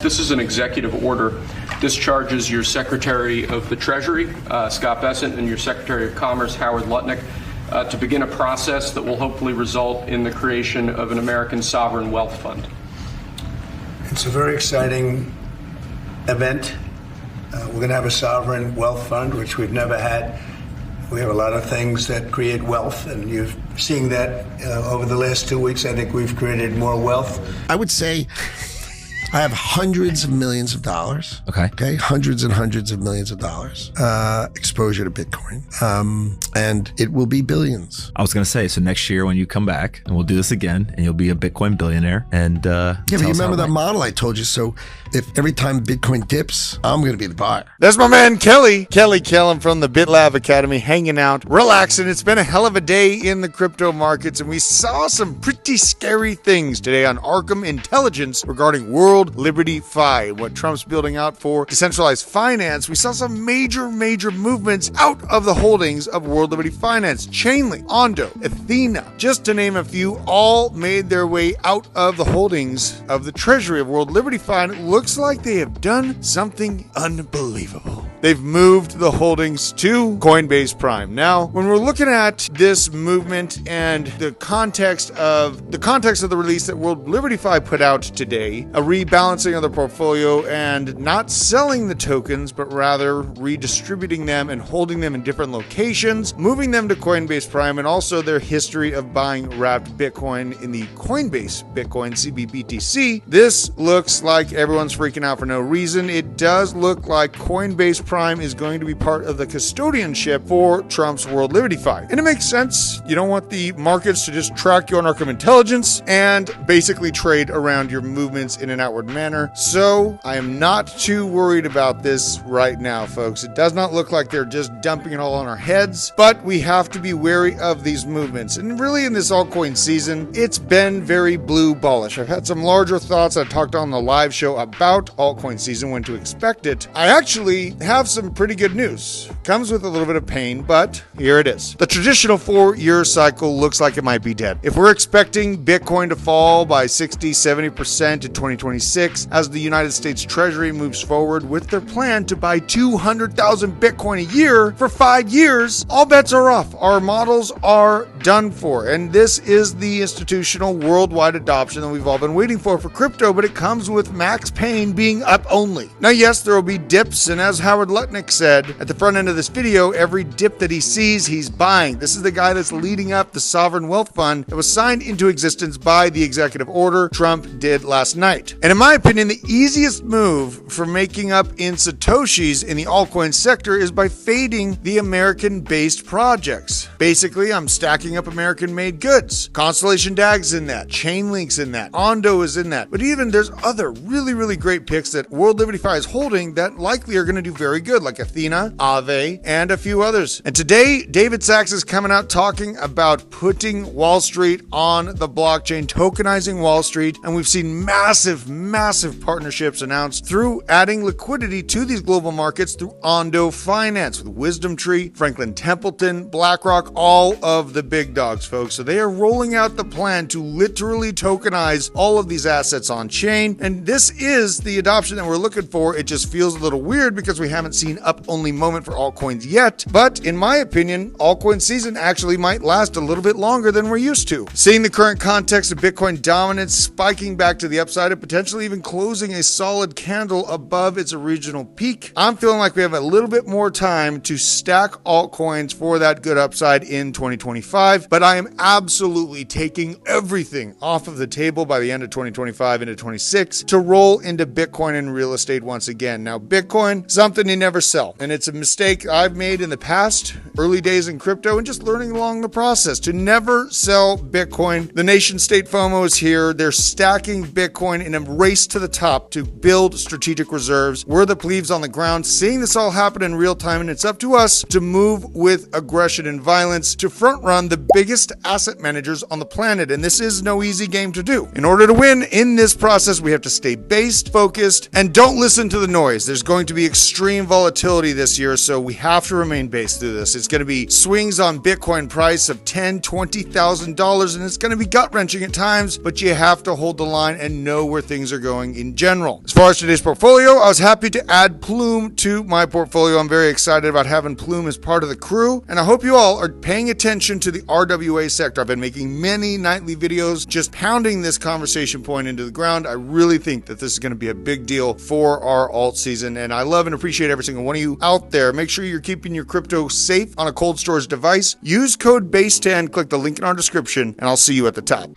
This is an executive order. Discharges your Secretary of the Treasury, Scott Bessent, and your Secretary of Commerce, Howard Lutnick, to begin a process that will hopefully result in the creation of an American sovereign wealth fund. It's a very exciting event. We're going to have a sovereign wealth fund, which we've never had. We have a lot of things that create wealth, and you're seeing that over the last 2 weeks. I think we've created more wealth. I would say I have hundreds of millions of dollars. Okay. Hundreds and hundreds of millions of dollars exposure to Bitcoin. And it will be billions. I was going to say, so next year when you come back and we'll do this again and you'll be a Bitcoin billionaire and yeah, but you remember that model I told you? So if every time Bitcoin dips, I'm going to be the buyer. There's my man, Kelly Kellum from the BitLab Academy, hanging out, relaxing. It's been a hell of a day in the crypto markets, and we saw some pretty scary things today on Arkham Intelligence regarding World Liberty Fi, what Trump's building out for decentralized finance. We saw some major movements out of the holdings of World Liberty Finance. Chainlink, Ondo, Athena, just to name a few, all made their way out of the holdings of the treasury of World Liberty Fi. It looks like they have done something unbelievable. They've moved the holdings to Coinbase Prime. Now, when we're looking at this movement and the context of the release that World Liberty Fi put out today, a rebalancing of the portfolio and not selling the tokens, but rather redistributing them and holding them in different locations, moving them to Coinbase Prime, and also their history of buying wrapped Bitcoin in the Coinbase Bitcoin CBBTC. This looks like everyone's freaking out for no reason. It does look like Coinbase Prime is going to be part of the custodianship for Trump's World Liberty Fi. And it makes sense. You don't want the markets to just track you on Arkham Intelligence and basically trade around your movements in an outward manner. So I am not too worried about this right now, folks. It does not look like they're just dumping it all on our heads, but we have to be wary of these movements. And really in this altcoin season, it's been very blue ballish. I've had some larger thoughts. I talked on the live show about altcoin season, when to expect it. I actually have some pretty good news. Comes with a little bit of pain, but here it is. The traditional 4-year cycle looks like it might be dead. If we're expecting Bitcoin to fall by 60-70% in 2026 as the United States Treasury moves forward with their plan to buy 200,000 Bitcoin a year for 5 years, all bets are off. Our models are done for. And this is the institutional worldwide adoption that we've all been waiting for crypto, but it comes with Max Payne being up only. Now, yes, there will be dips, and as Howard Lutnick said at the front end of this video, every dip that he sees, he's buying. This is the guy that's leading up the sovereign wealth fund that was signed into existence by the executive order Trump did last night. And in my opinion, the easiest move for making up in Satoshis in the altcoin sector is by fading the American-based projects. Basically, I'm stacking up American-made goods. Constellation DAG's in that. Chainlink's in that. Ondo is in that. But even there's other really great picks that World Liberty Fi is holding that likely are going to do very good, like Athena, Aave, and a few others. And today, David Sachs is coming out talking about putting Wall Street on the blockchain, tokenizing Wall Street, and we've seen massive partnerships announced through adding liquidity to these global markets through Ondo Finance, with Wisdom Tree, Franklin Templeton, BlackRock, all of the big dogs, folks. So they are rolling out the plan to literally tokenize all of these assets on chain, and this is the adoption that we're looking for. It just feels a little weird because we haven't seen up-only moment for altcoins yet, but in my opinion, altcoin season actually might last a little bit longer than we're used to. Seeing the current context of Bitcoin dominance spiking back to the upside and potentially even closing a solid candle above its original peak, I'm feeling like we have a little bit more time to stack altcoins for that good upside in 2025, but I am absolutely taking everything off of the table by the end of 2025 into 26 to roll into Bitcoin and real estate once again. Now, Bitcoin, something you never sell, and it's a mistake I've made in the past, early days in crypto, and just learning along the process to never sell Bitcoin. The nation state FOMO is here. They're stacking Bitcoin in a race to the top to build strategic reserves. We're the plebes on the ground seeing this all happen in real time, and it's up to us to move with aggression and violence to front run the biggest asset managers on the planet, and this is no easy game to do. In order to win in this process, we have to stay based, focused, and don't listen to the noise. There's going to be extreme extreme volatility this year, so we have to remain base through this. It's going to be swings on Bitcoin price of $10,000, $20,000, and it's going to be gut-wrenching at times, but you have to hold the line and know where things are going in general. As far as today's portfolio, I was happy to add Plume to my portfolio. I'm very excited about having Plume as part of the crew, and I hope you all are paying attention to the RWA sector. I've been making many nightly videos just pounding this conversation point into the ground. I really think that this is going to be a big deal for our alt season, and I love and appreciate every single one of you out there. Make sure you're keeping your crypto safe on a cold storage device. Use code BASE10, click the link in our description, and I'll see you at the top.